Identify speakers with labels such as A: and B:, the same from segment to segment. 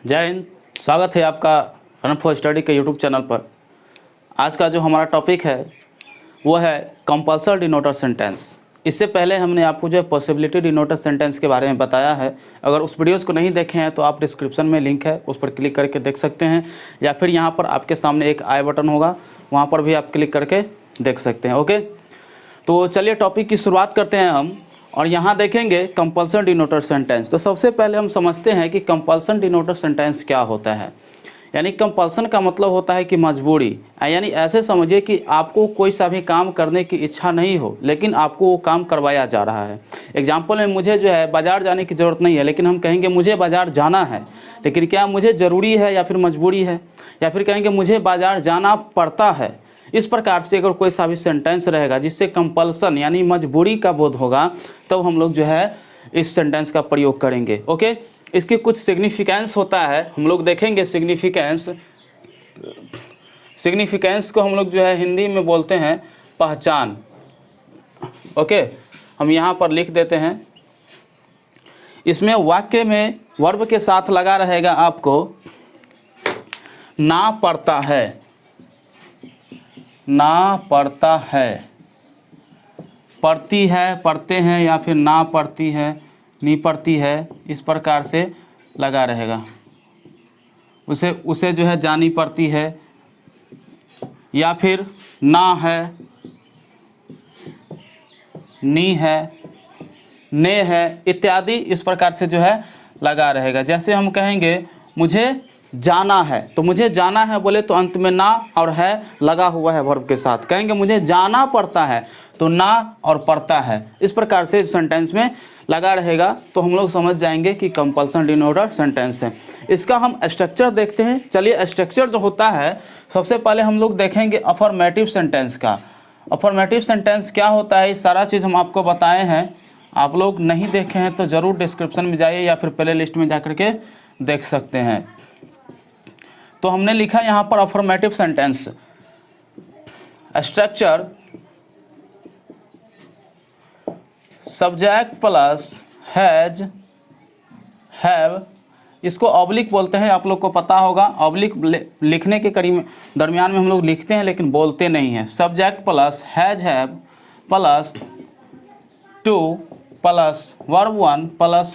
A: जय हिंद। स्वागत है आपका रन फॉर स्टडी के यूट्यूब चैनल पर। आज का जो हमारा टॉपिक है वो है कंपल्सरी डिनोटर सेंटेंस। इससे पहले हमने आपको जो है पॉसिबिलिटी डिनोटर सेंटेंस के बारे में बताया है। अगर उस वीडियोस को नहीं देखे हैं तो आप डिस्क्रिप्शन में लिंक है, उस पर क्लिक करके देख सकते हैं, या फिर यहाँ पर आपके सामने एक आई बटन होगा, वहाँ पर भी आप क्लिक करके देख सकते हैं। ओके, तो चलिए टॉपिक की शुरुआत करते हैं हम, और यहाँ देखेंगे कंपल्सन डिनोटर सेंटेंस। तो सबसे पहले हम समझते हैं कि कंपल्सन डिनोटर सेंटेंस क्या होता है। यानी कंपल्सन का मतलब होता है कि मजबूरी, यानी ऐसे समझिए कि आपको कोई सा भी काम करने की इच्छा नहीं हो लेकिन आपको वो काम करवाया जा रहा है। एग्जाम्पल में मुझे जो है बाज़ार जाने की ज़रूरत नहीं है, लेकिन हम कहेंगे मुझे बाज़ार जाना है, लेकिन क्या मुझे ज़रूरी है या फिर मजबूरी है, या फिर कहेंगे मुझे बाज़ार जाना पड़ता है। इस प्रकार से अगर कोई सा भी सेंटेंस रहेगा जिससे कंपल्सन यानी मजबूरी का बोध होगा, तब हम लोग जो है इस सेंटेंस का प्रयोग करेंगे। ओके, इसकी कुछ सिग्निफिकेंस होता है, हम लोग देखेंगे सिग्निफिकेंस को हम लोग जो है हिंदी में बोलते हैं पहचान। ओके, हम यहाँ पर लिख देते हैं। इसमें वाक्य में वर्ब के साथ लगा रहेगा आपको ना पड़ता है, ना पड़ता है, पड़ती है, पढ़ते हैं, या फिर ना पड़ती है, नहीं पड़ती है, इस प्रकार से लगा रहेगा। उसे जो है जानी पड़ती है, या फिर ना है, नी है, ने है इत्यादि, इस प्रकार से जो है लगा रहेगा। जैसे हम कहेंगे मुझे जाना है, तो मुझे जाना है बोले तो अंत में ना और है लगा हुआ है वर्ब के साथ। कहेंगे मुझे जाना पड़ता है, तो ना और पड़ता है इस प्रकार से सेंटेंस में लगा रहेगा, तो हम लोग समझ जाएंगे कि कंपल्सन डिनोटर सेंटेंस है। इसका हम स्ट्रक्चर देखते हैं। चलिए, स्ट्रक्चर जो होता है सबसे पहले हम लोग देखेंगे अफर्मेटिव सेंटेंस का। अफर्मेटिव सेंटेंस क्या होता है, सारा चीज़ हम आपको बताए हैं। आप लोग नहीं देखे हैं तो ज़रूर डिस्क्रिप्शन में जाइए या फिर प्ले लिस्ट में जा कर के देख सकते हैं। तो हमने लिखा यहाँ पर affirmative sentence structure subject plus has have, इसको ऑब्लिक बोलते हैं, आप लोग को पता होगा। ऑब्लिक लिखने के करीब दरमियान में हम लोग लिखते हैं लेकिन बोलते नहीं हैं। Subject plus has have plus to plus verb one plus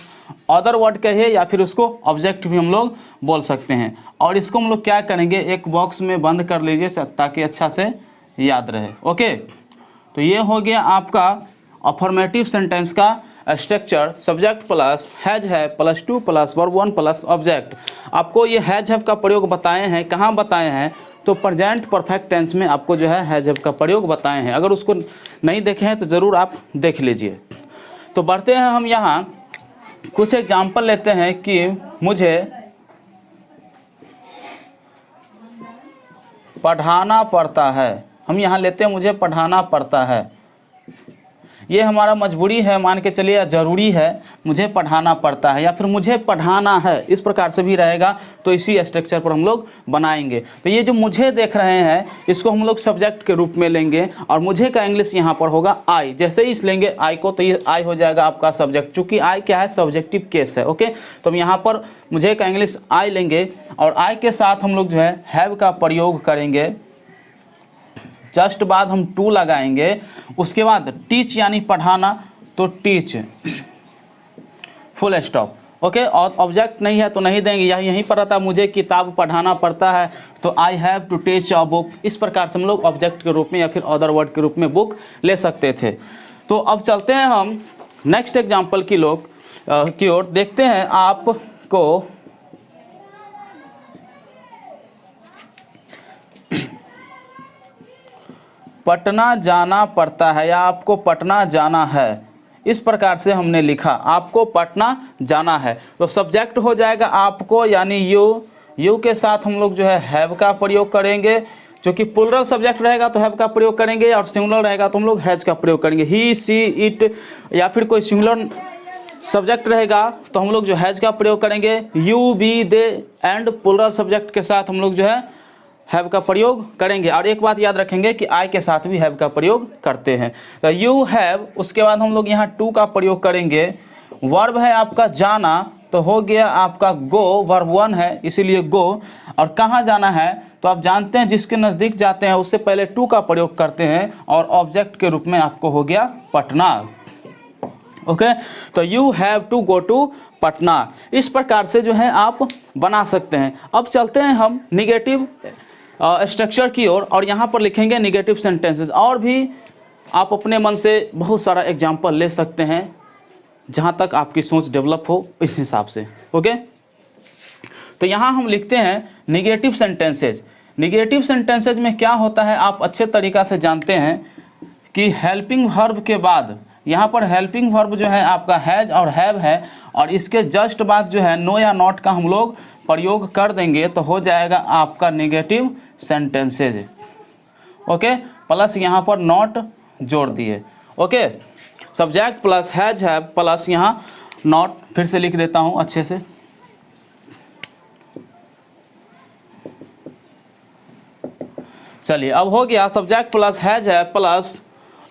A: other word कहिए, या फिर उसको ऑब्जेक्ट भी हम लोग बोल सकते हैं। और इसको हम लोग क्या करेंगे, एक बॉक्स में बंद कर लीजिए ताकि अच्छा से याद रहे। ओके, तो ये हो गया आपका अफर्मेटिव सेंटेंस का structure, subject plus has have plus to plus verb one plus object. आपको ये हैज हैव का प्रयोग बताए हैं, कहाँ बताए हैं, तो प्रेजेंट परफेक्ट टेंस में आपको जो है हैज हैव का प्रयोग बताए हैं। अगर उसको नहीं देखे हैं तो ज़रूर आप देख लीजिए। तो बढ़ते हैं हम यहाँ कुछ एग्जाम्पल लेते हैं कि मुझे पढ़ाना पड़ता है। हम यहाँ लेते हैं मुझे पढ़ाना पड़ता है, ये हमारा मजबूरी है मान के चलिए, या ज़रूरी है, मुझे पढ़ाना पड़ता है, या फिर मुझे पढ़ाना है, इस प्रकार से भी रहेगा। तो इसी स्ट्रक्चर पर हम लोग बनाएंगे। तो ये जो मुझे देख रहे हैं इसको हम लोग सब्जेक्ट के रूप में लेंगे, और मुझे का इंग्लिश यहाँ पर होगा आई। जैसे ही इस लेंगे आई को, तो ये आई हो जाएगा आपका सब्जेक्ट, चूँकि आई क्या है, सब्जेक्टिव केस है। ओके, तो हम यहाँ पर मुझे का इंग्लिश आई लेंगे, और आई के साथ हम लोग जो है हैव का प्रयोग करेंगे। जस्ट बाद हम टू लगाएंगे, उसके बाद टीच यानी पढ़ाना, तो टीच फुल स्टॉप। ओके, और ऑब्जेक्ट नहीं है तो नहीं देंगे, यहीं पर रहता मुझे किताब पढ़ाना पड़ता है, तो I have to teach a book. इस प्रकार से हम लोग ऑब्जेक्ट के रूप में या फिर अदर वर्ड के रूप में बुक ले सकते थे। तो अब चलते हैं हम नेक्स्ट एग्जाम्पल की ओर। देखते हैं आपको पटना जाना पड़ता है, या आपको पटना जाना है, इस प्रकार से हमने लिखा आपको पटना जाना है। तो सब्जेक्ट हो जाएगा आपको यानी यू के साथ हम लोग जो है हैव का प्रयोग करेंगे। जो कि प्लुरल सब्जेक्ट रहेगा तो हैव का प्रयोग करेंगे, और सिंगुलर रहेगा तो हम लोग हैज का प्रयोग करेंगे। ही सी इट, या फिर कोई सिंगुलर सब्जेक्ट रहेगा तो हम लोग जो हैज का प्रयोग करेंगे। You we they and plural subject के साथ हम लोग जो है हैव का प्रयोग करेंगे। और एक बात याद रखेंगे कि आई के साथ भी हैव का प्रयोग करते हैं। तो यू हैव, उसके बाद हम लोग यहाँ टू का प्रयोग करेंगे। वर्ब है आपका जाना, तो हो गया आपका गो, वर्ब 1 है इसीलिए गो। और कहाँ जाना है तो आप जानते हैं जिसके नज़दीक जाते हैं उससे पहले टू का प्रयोग करते हैं और ऑब्जेक्ट के रूप में आपको हो गया पटना। ओके, तो you have to go to Patna. इस प्रकार से जो है आप बना सकते हैं। अब चलते हैं हम निगेटिव स्ट्रक्चर की ओर और यहाँ पर लिखेंगे निगेटिव सेंटेंसेस। और भी आप अपने मन से बहुत सारा एग्जाम्पल ले सकते हैं जहाँ तक आपकी सोच डेवलप हो इस हिसाब से। ओके, तो यहाँ हम लिखते हैं निगेटिव सेंटेंसेज। निगेटिव सेंटेंसेज में क्या होता है आप अच्छे तरीक़ा से जानते हैं कि हेल्पिंग वर्ब के बाद यहाँ पर हेल्पिंग वर्ब जो है आपका हैज़ और हैव है और इसके जस्ट बाद जो है नो या नॉट का हम लोग प्रयोग कर देंगे तो हो जाएगा आपका निगेटिव सेंटेंसेज। ओके, प्लस यहाँ पर नॉट जोड़ दिए। Okay, subject plus has have plus यहाँ नॉट, फिर से लिख देता हूँ अच्छे से। चलिए, अब हो गया subject plus has have plus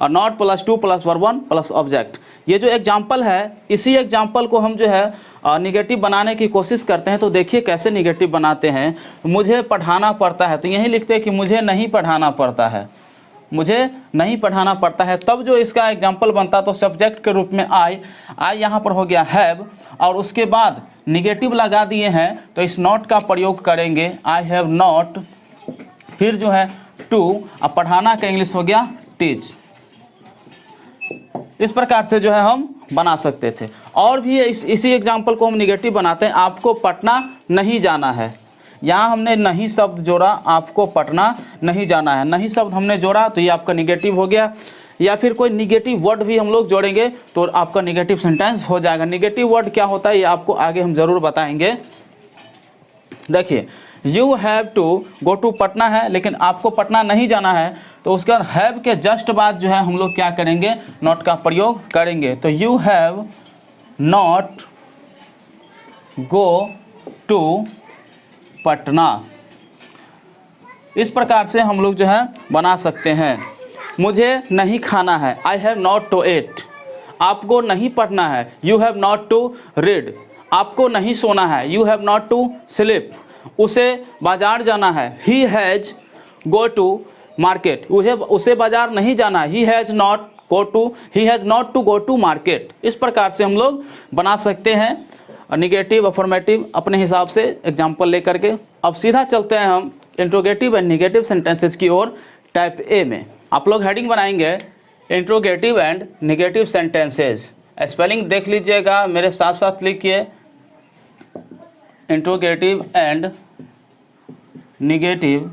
A: और not plus to plus verb 1 plus object. ये जो एग्जाम्पल है इसी एग्जाम्पल को हम जो है निगेटिव बनाने की कोशिश करते हैं। तो देखिए कैसे निगेटिव बनाते हैं। मुझे पढ़ाना पड़ता है तो यही लिखते हैं कि मुझे नहीं पढ़ाना पड़ता है, मुझे नहीं पढ़ाना पड़ता है। तब जो इसका एग्जाम्पल बनता तो सब्जेक्ट के रूप में आई यहाँ पर हो गया हैव और उसके बाद निगेटिव लगा दिए हैं तो इस नॉट का प्रयोग करेंगे, आई हैव नॉट, फिर जो है टू, अब पढ़ाना का इंग्लिश हो गया टीच। इस प्रकार से जो है हम बना सकते थे। और भी इसी एग्जाम्पल को हम निगेटिव बनाते हैं। आपको पटना नहीं जाना है, यहाँ हमने नहीं शब्द जोड़ा, आपको पटना नहीं जाना है, नहीं शब्द हमने जोड़ा तो ये आपका निगेटिव हो गया। या फिर कोई निगेटिव वर्ड भी हम लोग जोड़ेंगे तो आपका निगेटिव सेंटेंस हो जाएगा। निगेटिव वर्ड क्या होता है ये आपको आगे हम ज़रूर बताएंगे। देखिए, you have to go to Patna है लेकिन आपको पटना नहीं जाना है तो उसके बाद हैव के जस्ट बाद जो है हम लोग क्या करेंगे, नॉट का प्रयोग करेंगे। तो you have not go to Patna. इस प्रकार से हम लोग जो है बना सकते हैं। मुझे नहीं खाना है, I have not to eat. आपको नहीं पढ़ना है, you have not to read. आपको नहीं सोना है, you have not to sleep. उसे बाजार जाना है, he has go to market. उसे बाजार नहीं जाना, he has not to go to market. इस प्रकार से हम लोग बना सकते हैं निगेटिव अफर्मेटिव अपने हिसाब से एग्जाम्पल लेकर के। अब सीधा चलते हैं हम इंट्रोगेटिव एंड निगेटिव सेंटेंसेस की ओर टाइप ए में। आप लोग हेडिंग बनाएंगे interrogative and negative sentences. Spelling देख लीजिएगा, मेरे साथ साथ लिखिए इंट्रोगेटिव एंड निगेटिव।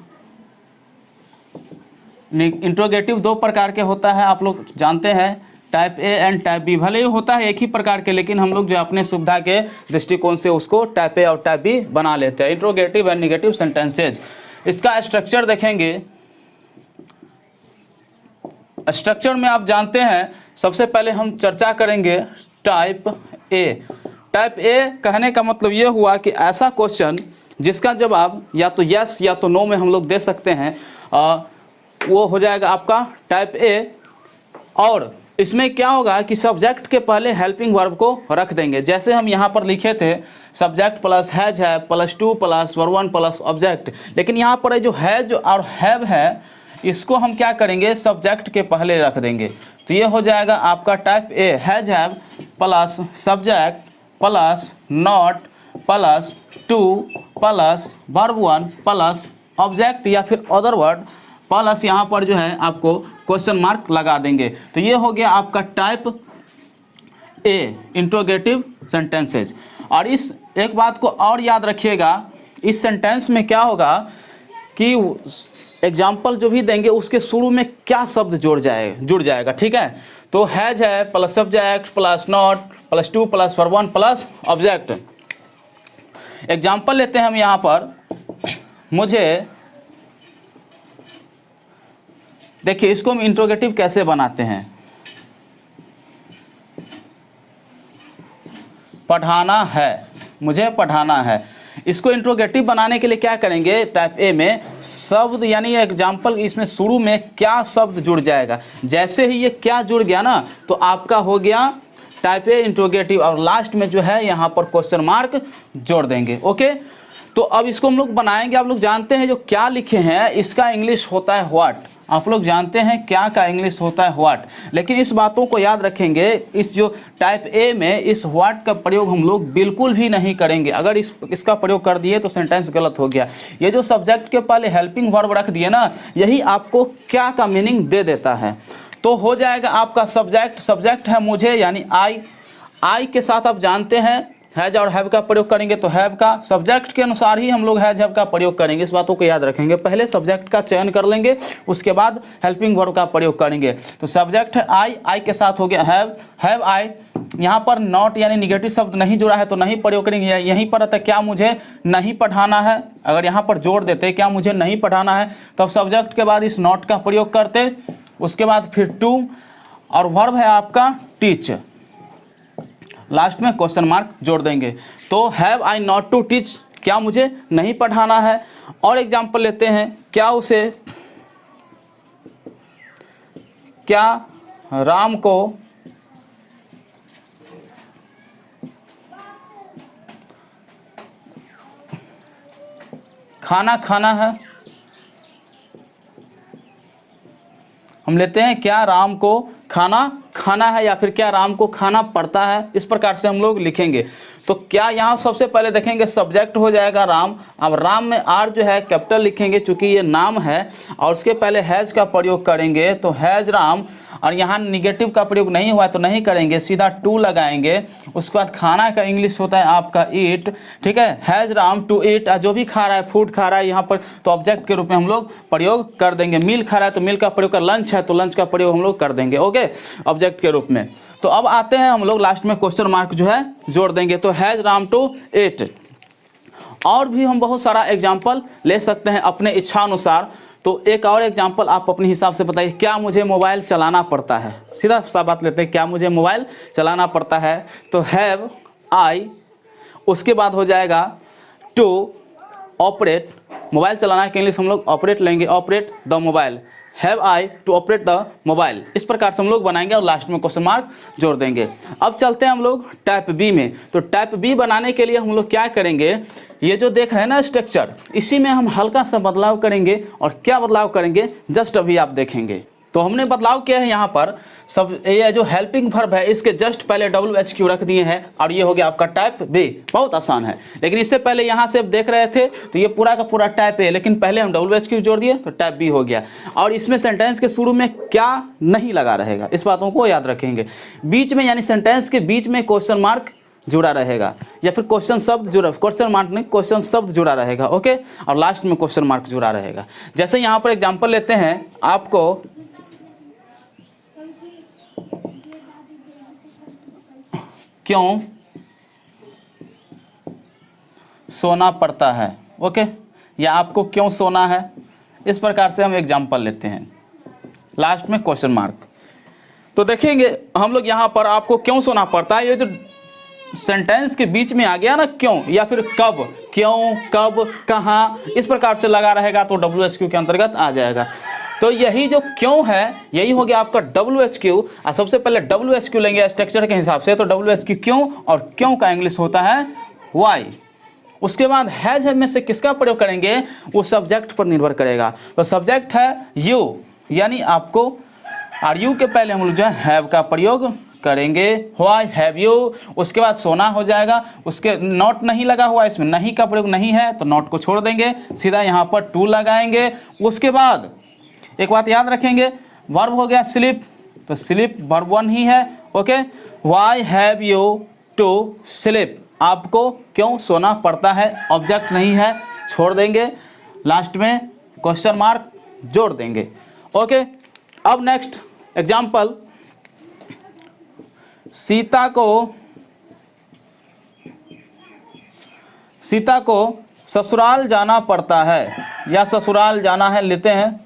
A: इंट्रोगेटिव दो प्रकार के होता है, आप लोग जानते हैं, type A and type B. भले ही होता है एक ही प्रकार के लेकिन हम लोग जो अपने सुविधा के दृष्टिकोण से उसको टाइप ए और टाइप बी बना लेते हैं। इंट्रोगेटिव एंड निगेटिव सेंटेंसेज, इसका स्ट्रक्चर देखेंगे। स्ट्रक्चर में आप जानते हैं सबसे पहले हम चर्चा करेंगे टाइप ए। टाइप ए कहने का मतलब ये हुआ कि ऐसा क्वेश्चन जिसका जवाब या तो यस या तो नो में हम लोग दे सकते हैं, वो हो जाएगा आपका टाइप ए। और इसमें क्या होगा कि सब्जेक्ट के पहले हेल्पिंग वर्ब को रख देंगे। जैसे हम यहाँ पर लिखे थे सब्जेक्ट प्लस हैज है plus to plus verb 1 plus object, लेकिन यहाँ पर जो हैज और हैव है इसको हम क्या करेंगे, सब्जेक्ट के पहले रख देंगे। तो ये हो जाएगा आपका type A, has have plus subject plus not plus to plus verb 1 plus object या फिर अदर वर्ड प्लस यहाँ पर जो है आपको क्वेश्चन मार्क लगा देंगे। तो ये हो गया आपका टाइप ए इंट्रोगेटिव सेंटेंसेज। और इस एक बात को और याद रखिएगा, इस सेंटेंस में क्या होगा कि एग्जाम्पल जो भी देंगे उसके शुरू में क्या शब्द जुड़ जाएगा, ठीक है। तो हैज है plus subject plus not plus to plus verb 1 plus object. Example लेते हैं हम यहाँ पर। मुझे देखिए इसको हम इंट्रोगेटिव कैसे बनाते हैं। पढ़ाना है, मुझे पढ़ाना है। इसको इंट्रोगेटिव बनाने के लिए क्या करेंगे, टाइप ए में शब्द यानी एग्जाम्पल इसमें शुरू में क्या शब्द जुड़ जाएगा। जैसे ही ये क्या जुड़ गया ना तो आपका हो गया टाइप ए इंट्रोगेटिव, और लास्ट में जो है यहाँ पर क्वेश्चन मार्क जोड़ देंगे। ओके, तो अब इसको हम लोग बनाएंगे। आप लोग जानते हैं जो क्या लिखे हैं इसका इंग्लिश होता है व्हाट। आप लोग जानते हैं क्या का इंग्लिश होता है व्हाट, लेकिन इस बातों को याद रखेंगे। इस जो टाइप ए में इस व्हाट का प्रयोग हम लोग बिल्कुल भी नहीं करेंगे। अगर इसका प्रयोग कर दिए तो सेंटेंस गलत हो गया। ये जो सब्जेक्ट के पहले हेल्पिंग वर्ब रख दिए ना, यही आपको क्या का मीनिंग दे देता है। तो हो जाएगा आपका सब्जेक्ट है मुझे, यानी आई के साथ आप जानते हैं हैज और हैव का प्रयोग करेंगे, तो हैव का सब्जेक्ट के अनुसार ही हम लोग हैज हैव का प्रयोग करेंगे। इस बातों को याद रखेंगे। पहले सब्जेक्ट का चयन कर लेंगे, उसके बाद हेल्पिंग वर्ब का प्रयोग करेंगे। तो सब्जेक्ट है आई के साथ हो गया हैव आई। यहाँ पर नॉट यानी निगेटिव शब्द नहीं जुड़ा है तो नहीं प्रयोग करेंगे। यहीं पर आता क्या मुझे नहीं पढ़ाना है, अगर यहाँ पर जोड़ देते क्या मुझे नहीं पढ़ाना है, तब सब्जेक्ट के बाद इस नॉट का प्रयोग करते। उसके बाद फिर टू, और वर्ब है आपका टीच, लास्ट में क्वेश्चन मार्क जोड़ देंगे। तो have I not to teach, क्या मुझे नहीं पढ़ाना है। और एग्जाम्पल लेते हैं, क्या राम को खाना है। हम लेते हैं क्या राम को खाना है, या फिर क्या राम को खाना पड़ता है। इस प्रकार से हम लोग लिखेंगे। तो क्या यहाँ सबसे पहले देखेंगे सब्जेक्ट हो जाएगा राम। अब राम में आर जो है कैपिटल लिखेंगे चूंकि ये नाम है, और उसके पहले हैज़ का प्रयोग करेंगे तो हैज़ राम, और यहाँ निगेटिव का प्रयोग नहीं हुआ तो नहीं करेंगे, सीधा टू लगाएंगे। उसके बाद खाना का इंग्लिश होता है आपका ईट, ठीक है, हैज़ राम टू ईट, जो भी खा रहा है फूड खा रहा है यहाँ पर, तो ऑब्जेक्ट के रूप में हम लोग प्रयोग कर देंगे। मील खा रहा है तो मील का प्रयोग कर, लंच है तो लंच का प्रयोग हम लोग कर देंगे। ओके, ऑब्जेक्ट के रूप में। तो अब आते हैं हम लोग लास्ट में क्वेश्चन मार्क जो है जोड़ देंगे। तो हैज़ राम टू ईट। और भी हम बहुत सारा एग्जाम्पल ले सकते हैं अपने इच्छा अनुसार। तो एक और एग्जाम्पल आप अपने हिसाब से बताइए, क्या मुझे मोबाइल चलाना पड़ता है। सीधा सा बात लेते हैं, क्या मुझे मोबाइल चलाना पड़ता है। तो हैव आई, उसके बाद हो जाएगा टू ऑपरेट, मोबाइल चलाना के इंग्लिश हम लोग ऑपरेट लेंगे, operate the mobile. Have I to operate the mobile. इस प्रकार से हम लोग बनाएंगे और लास्ट में क्वेश्चन मार्क जोड़ देंगे। अब चलते हैं हम लोग टाइप बी में। तो टाइप बी बनाने के लिए हम लोग क्या करेंगे, ये जो देख रहे हैं ना स्ट्रक्चर, इसी में हम हल्का सा बदलाव करेंगे। और क्या बदलाव करेंगे जस्ट अभी आप देखेंगे। तो हमने बदलाव किया है यहाँ पर, सब ये जो हेल्पिंग वर्ब है इसके जस्ट पहले WHQ रख दिए हैं, और ये हो गया आपका टाइप बी। बहुत आसान है। लेकिन इससे पहले यहाँ से देख रहे थे तो ये पूरा का पूरा टाइप ए, लेकिन पहले हम WHQ जोड़ दिए तो टाइप बी हो गया। और इसमें सेंटेंस के शुरू में क्या नहीं लगा रहेगा, इस बातों को याद रखेंगे। बीच में यानी सेंटेंस के बीच में क्वेश्चन मार्क जुड़ा रहेगा, या फिर क्वेश्चन शब्द जुड़ा, क्वेश्चन मार्क नहीं क्वेश्चन शब्द जुड़ा रहेगा। ओके, और लास्ट में क्वेश्चन मार्क जुड़ा रहेगा। जैसे यहाँ पर एग्जाम्पल लेते हैं, आपको क्यों सोना पड़ता है, ओके, या आपको क्यों सोना है। इस प्रकार से हम एग्जाम्पल लेते हैं, लास्ट में क्वेश्चन मार्क। तो देखेंगे हम लोग यहाँ पर आपको क्यों सोना पड़ता है, ये जो सेंटेंस के बीच में आ गया ना क्यों, या फिर कब, क्यों, कब, कहाँ, इस प्रकार से लगा रहेगा तो WHQ के अंतर्गत आ जाएगा। तो यही जो क्यों है यही हो गया आपका WHQ। और सबसे पहले WHQ लेंगे स्ट्रक्चर के हिसाब से, तो WHQ क्यों, और क्यों का इंग्लिश होता है वाई। उसके बाद हैज में से किसका प्रयोग करेंगे, वो सब्जेक्ट पर निर्भर करेगा। तो सब्जेक्ट है यू, यानी आपको, और यू के पहले हम लोग जो है हैव का प्रयोग करेंगे, व्हाई हैव यू। उसके बाद सोना हो जाएगा, उसके नॉट नहीं लगा हुआ, इसमें नहीं का प्रयोग नहीं है तो नॉट को छोड़ देंगे, सीधा यहाँ पर टू लगाएंगे। उसके बाद एक बात याद रखेंगे, वर्ब हो गया स्लीप, तो स्लीप वर्ब वन ही है। Okay, why have you to sleep, आपको क्यों सोना पड़ता है, ऑब्जेक्ट नहीं है, छोड़ देंगे, लास्ट में क्वेश्चन मार्क जोड़ देंगे। ओके, अब नेक्स्ट एग्जाम्पल, सीता को ससुराल जाना पड़ता है, या ससुराल जाना है लेते हैं,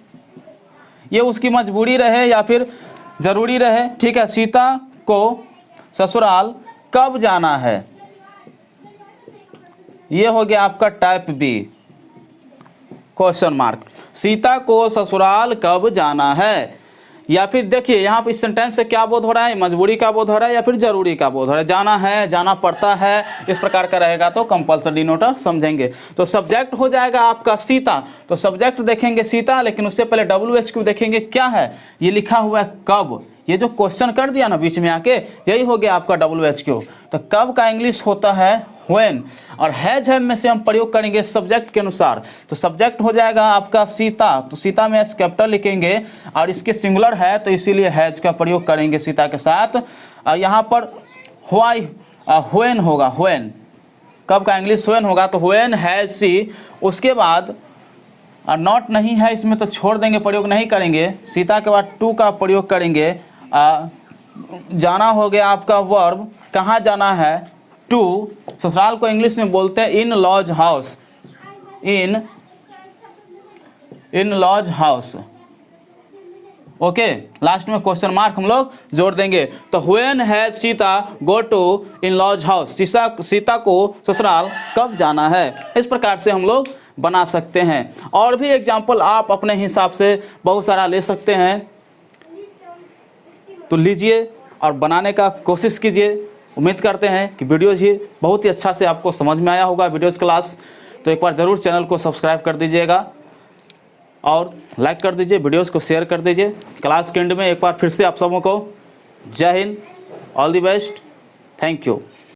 A: ये उसकी मजबूरी रहे या फिर ज़रूरी रहे, ठीक है। सीता को ससुराल कब जाना है, ये हो गया आपका type B, question mark. Sita को ससुराल कब जाना है, या फिर देखिए यहाँ पे इस सेंटेंस से क्या बोध हो रहा है, मजबूरी का बोध हो रहा है या फिर जरूरी का बोध हो रहा है, जाना है, जाना पड़ता है, इस प्रकार का रहेगा तो कंपल्सरी डिनोटर समझेंगे। तो सब्जेक्ट हो जाएगा आपका सीता, तो सब्जेक्ट देखेंगे सीता, लेकिन उससे पहले WH देखेंगे क्या है, ये लिखा हुआ है कब, ये जो क्वेश्चन कर दिया ना बीच में आके, यही हो गया आपका WH। तो कब का इंग्लिश होता है when, और हैज है में से हम प्रयोग करेंगे सब्जेक्ट के अनुसार, तो सब्जेक्ट हो जाएगा आपका सीता, तो सीता में एस कैपिटल लिखेंगे और इसके सिंगुलर है तो इसीलिए हैज का प्रयोग करेंगे सीता के साथ। यहाँ पर व्हाई when होगा, when कब का इंग्लिश when होगा, तो when हैज सी, उसके बाद नॉट नहीं है इसमें तो छोड़ देंगे, प्रयोग नहीं करेंगे। सीता के बाद टू का प्रयोग करेंगे। जाना हो गया आपका वर्ब, कहाँ जाना है, टू, ससुराल को इंग्लिश में बोलते हैं in laws house, in laws house. Okay, last में क्वेश्चन मार्क हम लोग जोड़ देंगे। तो when has Sita go to in laws house, Sita को ससुराल कब जाना है, इस प्रकार से हम लोग बना सकते हैं। और भी एग्जाम्पल आप अपने हिसाब से बहुत सारा ले सकते हैं, तो लीजिए और बनाने का कोशिश कीजिए। उम्मीद करते हैं कि वीडियोज़ ही बहुत ही अच्छा से आपको समझ में आया होगा वीडियोज़ क्लास। तो एक बार ज़रूर चैनल को सब्सक्राइब कर दीजिएगा और लाइक कर दीजिए, वीडियोज़ को शेयर कर दीजिए। क्लास के एंड में एक बार फिर से आप सबों को जय Hind, all the best, thank you.